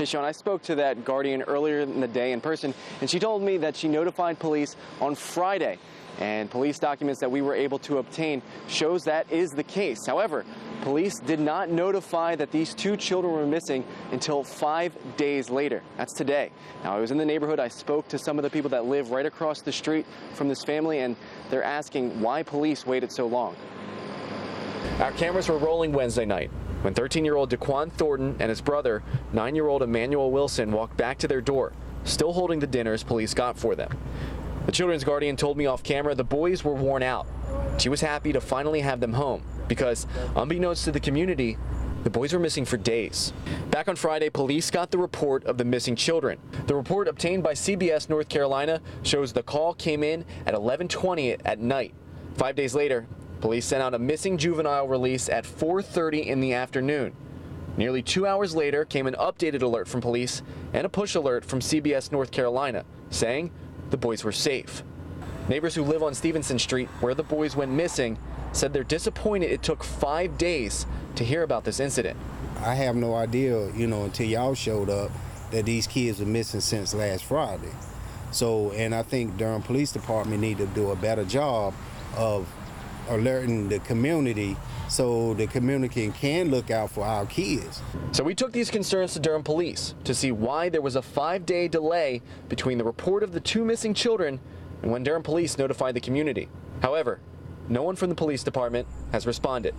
Hey, Sean, I spoke to that guardian earlier in the day in person, and she told me that she notified police on Friday. And police documents that we were able to obtain shows that is the case. However, police did not notify that these two children were missing until 5 days later. That's today. Now, I was in the neighborhood. I spoke to some of the people that live right across the street from this family, and they're asking why police waited so long. Our cameras were rolling Wednesday night when 13-year-old Daquan Thornton and his brother, 9-year-old Emmanuel Wilson, walked back to their door, still holding the dinners police got for them. The children's guardian told me off camera the boys were worn out. She was happy to finally have them home because, unbeknownst to the community, the boys were missing for days. Back on Friday, police got the report of the missing children. The report obtained by CBS North Carolina shows the call came in at 11:20 at night. 5 days later, police sent out a missing juvenile release at 4:30 in the afternoon. Nearly 2 hours later came an updated alert from police and a push alert from CBS North Carolina saying the boys were safe. Neighbors who live on Stevenson Street, where the boys went missing, said they're disappointed it took 5 days to hear about this incident. I have no idea, until y'all showed up, that these kids were missing since last Friday. And I think Durham Police Department need to do a better job of alerting the community so the community can look out for our kids. So we took these concerns to Durham Police to see why there was a 5-day delay between the report of the two missing children and when Durham Police notified the community. However, no one from the police department has responded.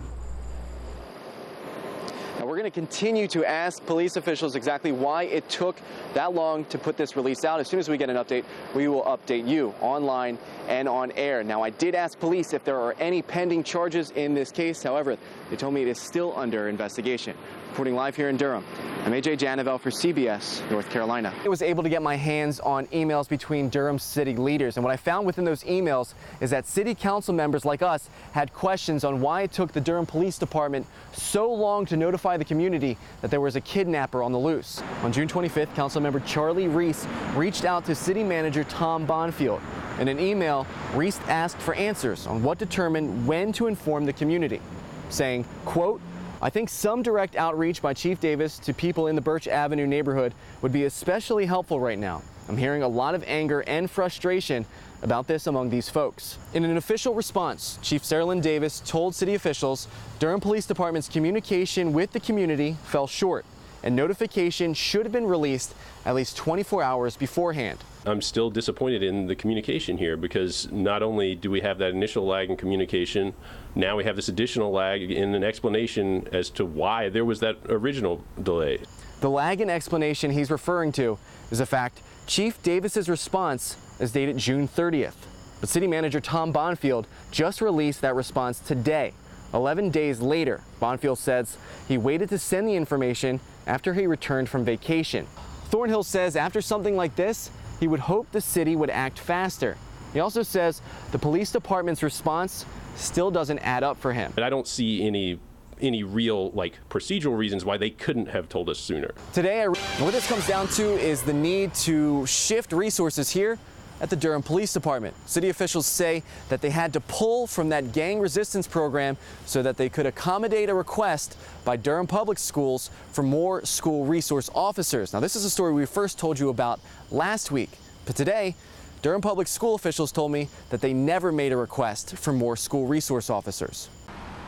Now, we're going to continue to ask police officials exactly why it took that long to put this release out. As soon as we get an update, we will update you online and on air. Now, I did ask police if there are any pending charges in this case. However, they told me it is still under investigation. Reporting live here in Durham, I'm AJ Janavel for CBS North Carolina. I was able to get my hands on emails between Durham city leaders, and what I found within those emails is that city council members like us had questions on why it took the Durham Police Department so long to notify the community that there was a kidnapper on the loose. On June 25th, Councilmember Charlie Reese reached out to City Manager Tom Bonfield. In an email, Reese asked for answers on what determined when to inform the community, saying, quote, "I think some direct outreach by Chief Davis to people in the Birch Avenue neighborhood would be especially helpful right now. I'm hearing a lot of anger and frustration about this among these folks." In an official response, Chief Saralyn Davis told city officials Durham Police Department's communication with the community fell short, and notification should have been released at least 24 hours beforehand. I'm still disappointed in the communication here because not only do we have that initial lag in communication, now we have this additional lag in an explanation as to why there was that original delay. The lag in explanation he's referring to is the fact Chief Davis's response is dated June 30th. But City Manager Tom Bonfield just released that response today. 11 days later, Bonfield says he waited to send the information after he returned from vacation. Thornhill says after something like this, he would hope the city would act faster. He also says the police department's response still doesn't add up for him. And I don't see any real procedural reasons why they couldn't have told us sooner. Today, what this comes down to is the need to shift resources here at the Durham Police Department. City officials say that they had to pull from that gang resistance program so that they could accommodate a request by Durham Public Schools for more school resource officers. Now, this is a story we first told you about last week, but today, Durham Public School officials told me that they never made a request for more school resource officers.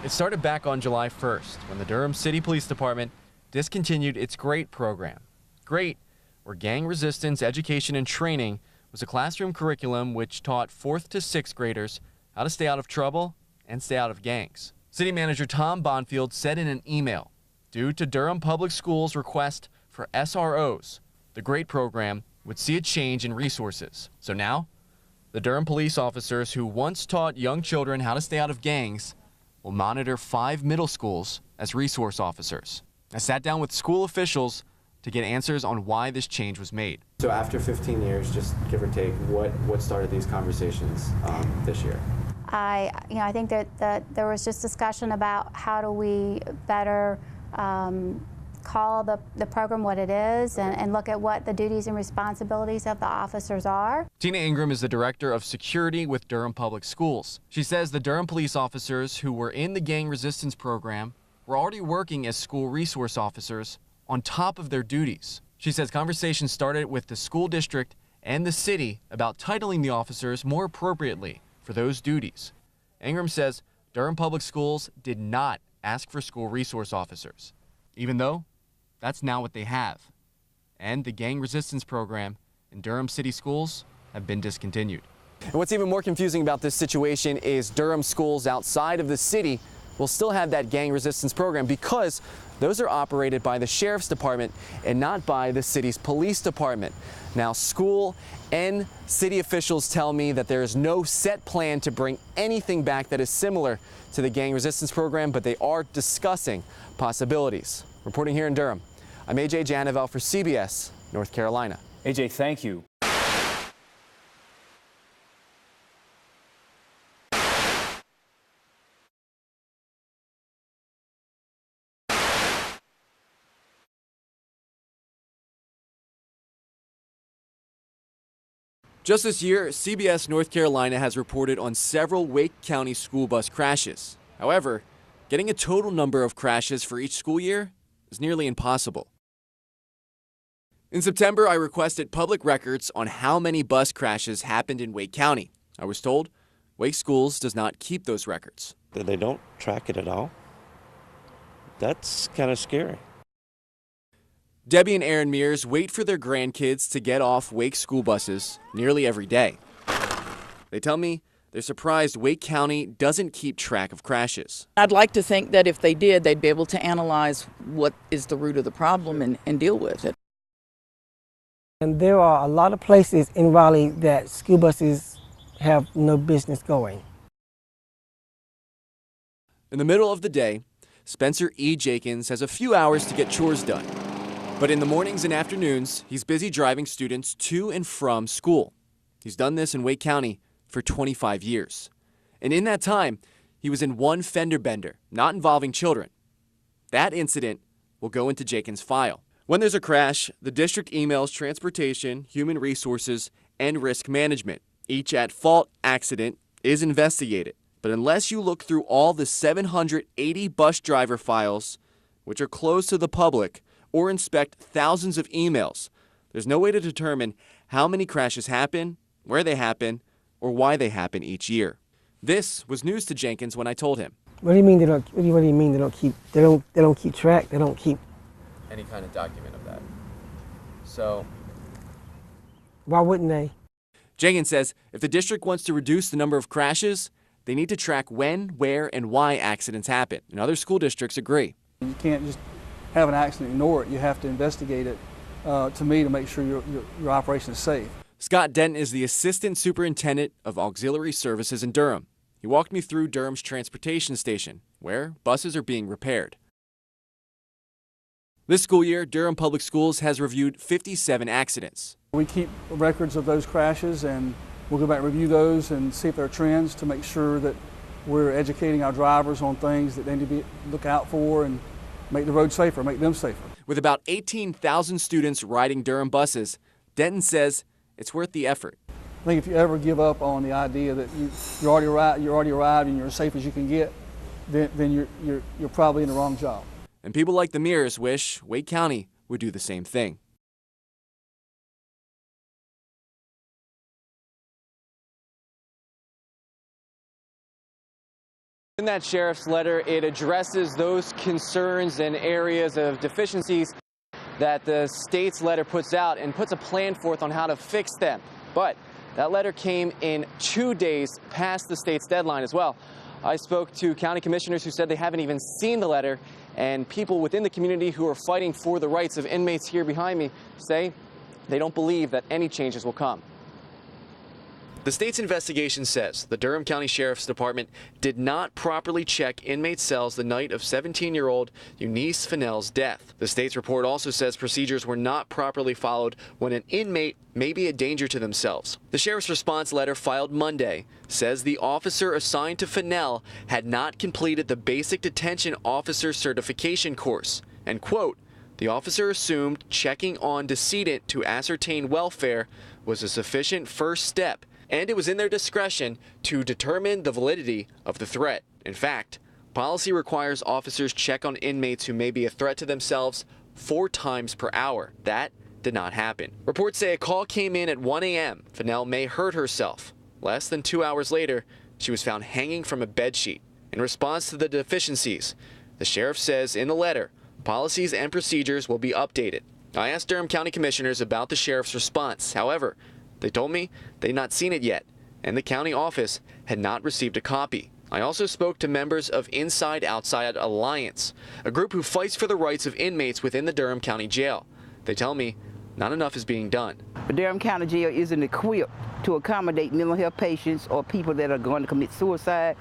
It started back on July 1st when the Durham City Police Department discontinued its GREAT program. GREAT, or Gang Resistance Education and Training, was a classroom curriculum which taught 4th to 6th graders how to stay out of trouble and stay out of gangs. City Manager Tom Bonfield said in an email, due to Durham Public Schools' request for SROs, the GREAT program would see a change in resources. So now, the Durham police officers who once taught young children how to stay out of gangs will monitor 5 middle schools as resource officers. I sat down with school officials to get answers on why this change was made. So after 15 years, just give or take, what started these conversations this year? I think that there was just discussion about how do we better call the program what it is and look at what the duties and responsibilities of the officers are. Tina Ingram is the director of security with Durham Public Schools. She says the Durham police officers who were in the gang resistance program were already working as school resource officers on top of their duties. She says conversations started with the school district and the city about titling the officers more appropriately for those duties. Ingram says Durham Public Schools did not ask for school resource officers, even though that's now what they have. And the gang resistance program in Durham City schools have been discontinued. And what's even more confusing about this situation is Durham schools outside of the city will still have that gang resistance program because those are operated by the sheriff's department and not by the city's police department. Now, school and city officials tell me that there is no set plan to bring anything back that is similar to the gang resistance program, but they are discussing possibilities. Reporting here in Durham, I'm AJ Janavel for CBS North Carolina. AJ, thank you. Just this year, CBS North Carolina has reported on several Wake County school bus crashes. However, getting a total number of crashes for each school year is nearly impossible. In September, I requested public records on how many bus crashes happened in Wake County. I was told Wake Schools does not keep those records. They don't track it at all. That's kind of scary. Debbie and Aaron Mears wait for their grandkids to get off Wake school buses nearly every day. They tell me they're surprised Wake County doesn't keep track of crashes. I'd like to think that if they did, they'd be able to analyze what is the root of the problem and deal with it. And there are a lot of places in Raleigh that school buses have no business going. In the middle of the day, Spencer E. Jenkins has a few hours to get chores done. But in the mornings and afternoons, he's busy driving students to and from school. He's done this in Wake County for 25 years. And in that time, he was in one fender bender, not involving children. That incident will go into Jenkins' file. When there's a crash, the district emails Transportation, Human Resources, and Risk Management. Each at-fault accident is investigated. But unless you look through all the 780 bus driver files, which are closed to the public, or inspect thousands of emails, there's no way to determine how many crashes happen, where they happen, or why they happen each year. This was news to Jenkins when I told him. What do you mean they don't? What do you mean they don't keep? They don't keep track. They don't keep Any kind of document of that. So Why wouldn't they? Jenkins says if the district wants to reduce the number of crashes, they need to track when, where, and why accidents happen. And other school districts agree. You can't just have an accident and ignore it. You have to investigate it, to make sure your operation is safe. Scott Denton is the Assistant Superintendent of Auxiliary Services in Durham. He walked me through Durham's transportation station, where buses are being repaired. This school year, Durham Public Schools has reviewed 57 accidents. We keep records of those crashes, and we'll go back and review those and see if there are trends to make sure that we're educating our drivers on things that they need to look out for and make the road safer, make them safer. With about 18,000 students riding Durham buses, Denton says it's worth the effort. I think if you ever give up on the idea that you're already arrived and you're as safe as you can get, then you're probably in the wrong job. And people like the Mears wish Wake County would do the same thing. In that sheriff's letter, it addresses those concerns and areas of deficiencies that the state's letter puts out and puts a plan forth on how to fix them. But that letter came in 2 days past the state's deadline as well. I spoke to county commissioners who said they haven't even seen the letter, and people within the community who are fighting for the rights of inmates here behind me say they don't believe that any changes will come. The state's investigation says the Durham County Sheriff's Department did not properly check inmate cells the night of 17-year-old Eunice Fennell's death. The state's report also says procedures were not properly followed when an inmate may be a danger to themselves. The sheriff's response letter filed Monday says the officer assigned to Fennell had not completed the basic detention officer certification course, and quote, the officer assumed checking on decedent to ascertain welfare was a sufficient first step, and it was in their discretion to determine the validity of the threat. In fact, policy requires officers check on inmates who may be a threat to themselves 4 times per hour. That did not happen. Reports say a call came in at 1 a.m. Fennell may hurt herself. Less than 2 hours later, she was found hanging from a bedsheet. In response to the deficiencies, the sheriff says in the letter, policies and procedures will be updated. I asked Durham County Commissioners about the sheriff's response. However, they told me they'd not seen it yet, and the county office had not received a copy. I also spoke to members of Inside Outside Alliance, a group who fights for the rights of inmates within the Durham County Jail. They tell me not enough is being done. The Durham County Jail isn't equipped to accommodate mental health patients or people that are going to commit suicide.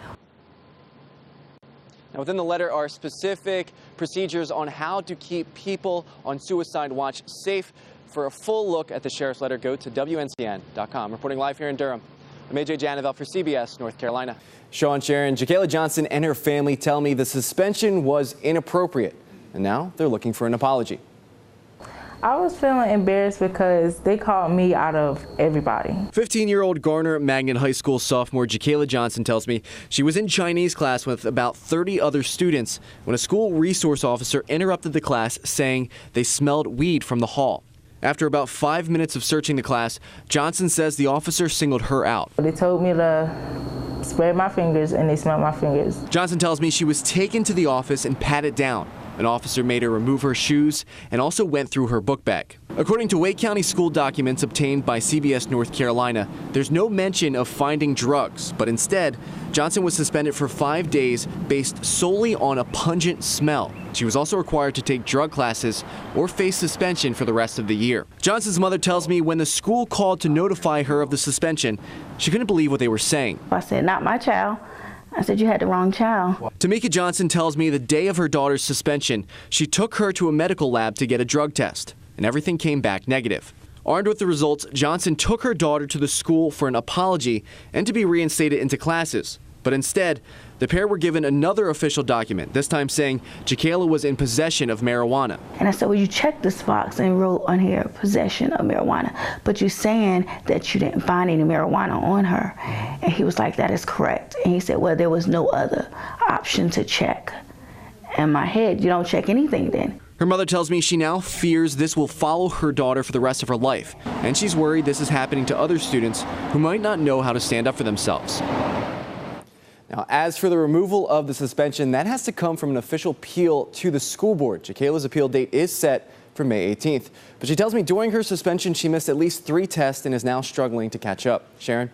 Now, within the letter are specific procedures on how to keep people on suicide watch safe. For a full look at the sheriff's letter, go to WNCN.com. Reporting live here in Durham, I'm AJ Janavel for CBS North Carolina. Sean, Sharon, Jacayla Johnson and her family tell me the suspension was inappropriate, and now they're looking for an apology. I was feeling embarrassed because they called me out of everybody. 15-year-old Garner Magnet High School sophomore Jacayla Johnson tells me she was in Chinese class with about 30 other students when a school resource officer interrupted the class saying they smelled weed from the hall. After about 5 minutes of searching the class, Johnson says the officer singled her out. They told me to spread my fingers and they smelled my fingers. Johnson tells me she was taken to the office and patted down. An officer made her remove her shoes and also went through her book bag. According to Wake County school documents obtained by CBS North Carolina, there's no mention of finding drugs, but instead, Johnson was suspended for 5 days based solely on a pungent smell. She was also required to take drug classes or face suspension for the rest of the year. Johnson's mother tells me when the school called to notify her of the suspension, she couldn't believe what they were saying. I said, not my child. I said, you had the wrong child. Tamika Johnson tells me the day of her daughter's suspension, she took her to a medical lab to get a drug test, and everything came back negative. Armed with the results, Johnson took her daughter to the school for an apology and to be reinstated into classes. But instead, the pair were given another official document, this time saying Jacayla was in possession of marijuana. And I said, well, you checked this box and wrote on here possession of marijuana, but you're saying that you didn't find any marijuana on her. And he was like, that is correct. And he said, well, there was no other option to check. In my head, you don't check anything then. Her mother tells me she now fears this will follow her daughter for the rest of her life, and she's worried this is happening to other students who might not know how to stand up for themselves. Now, as for the removal of the suspension, that has to come from an official appeal to the school board. Jacayla's appeal date is set for May 18th. But she tells me during her suspension, she missed at least 3 tests and is now struggling to catch up. Sharon?